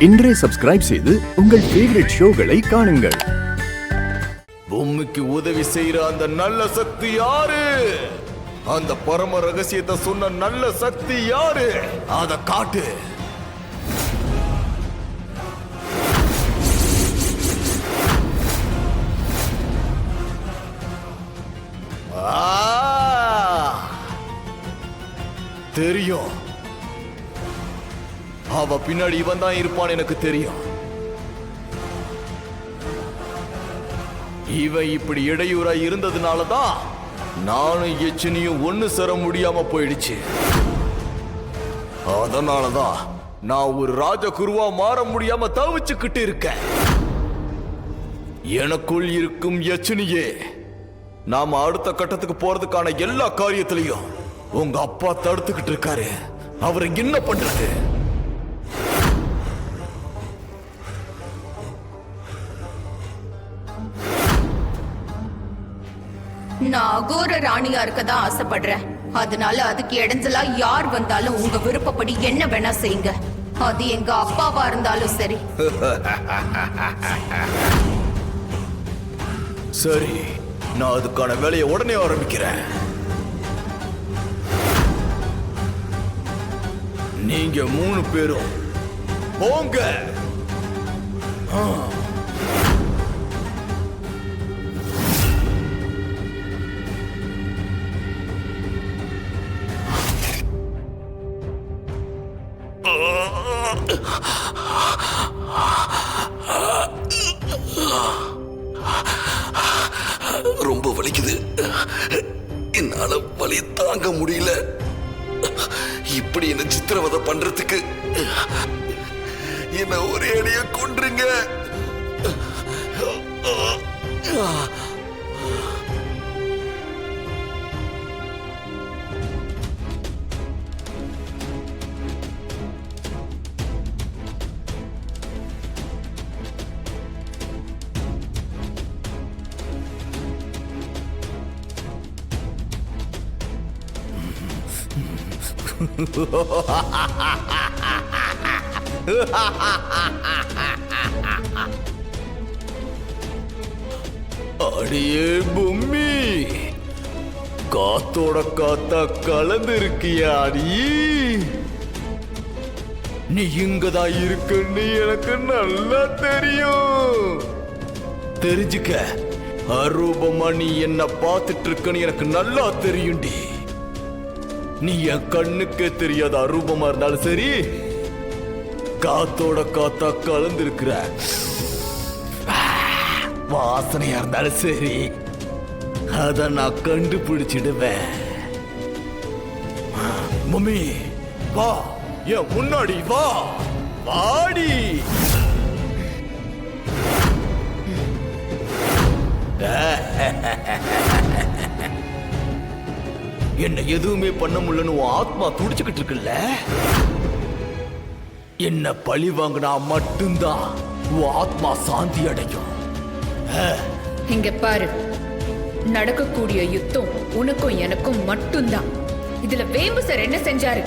இன்றே சப்ஸ்கிரைப் செய்து உங்கள் ஃபேவரட் ஷோகளை காணுங்கள். பூமிக்கு உதவி செய்யற அந்த நல்ல சக்தி யாரு? அந்த பரம ரகசியத்தை சொன்ன நல்ல சக்தி யாரு? அத காட்டு. தெரியும், அவ பின்னாடி இவன் தான் இருப்பான். எனக்கு தெரியும். இவன் இப்படி இடையூறா இருந்ததுனாலதான் நானும் எச்சனியும் ஒண்ணு சேர முடியாம போயிடுச்சு. அதனாலதான் நான் ஒரு ராஜகுருவா மாற முடியாம தவிச்சுக்கிட்டு இருக்கேன். எனக்குள் இருக்கும் எச்சனியே, நாம அடுத்த கட்டத்துக்கு போறதுக்கான எல்லா காரியத்திலையும் உங்க அப்பா தடுத்துக்கிட்டு இருக்காரு. அவரை என்ன பண்றது? நான் அகோர ராணியா இருக்கதான் ஆசைப்படுறேன். அதனால அதுக்கு இடைஞ்சலா யார் வந்தாலும் உங்க விருப்பப்படி என்ன வேணா செய்யுங்க. அது எங்க அப்பாவா இருந்தாலும் சரி. சரி, நான் அதுக்கான வேலையை உடனே ஆரம்பிக்கிறேன். நீங்க 3 பேரும் போங்க. ரொம்ப வலிக்குது. என்னால வலி தாங்க முடியல. இப்படி என்ன சித்திரவதை பண்றதுக்கு என்ன ஒரே அடியா கொன்றுங்க. அடியே பொம்மி, காத்தோட காத்தா கலந்து இருக்கியா? நீ இங்கதான் இருக்குன்னு எனக்கு நல்லா தெரியும். தெரிஞ்சுக்க, அரூபமா நீ என்ன பார்த்துட்டு இருக்கன்னு எனக்கு நல்லா தெரியும்டி. நீ என் கண்ணுக்கே தெரியாத அரூபமா இருந்தாலும் சரி, காத்தோட காத்தா கலந்து இருக்கிற வாசனையா இருந்தாலும் சரி, அத நான் கண்டுபிடிச்சிடுவேன். மம்மி, வா, என் முன்னாடி வா, வாடி. என்ன எதுவுமே பண்ண முடியலன்னு உன் ஆத்மா துடிச்சுக்கிட்டு இருக்குல்ல? என்ன பழி வாங்கினா மட்டும்தான் உன் ஆத்மா சாந்தி அடையும். இங்க பாரு, நடக்கக்கூடிய யுத்தம் உனக்கும் எனக்கும் மட்டும்தான். இதுல வேம்பு சார் என்ன செஞ்சாரு?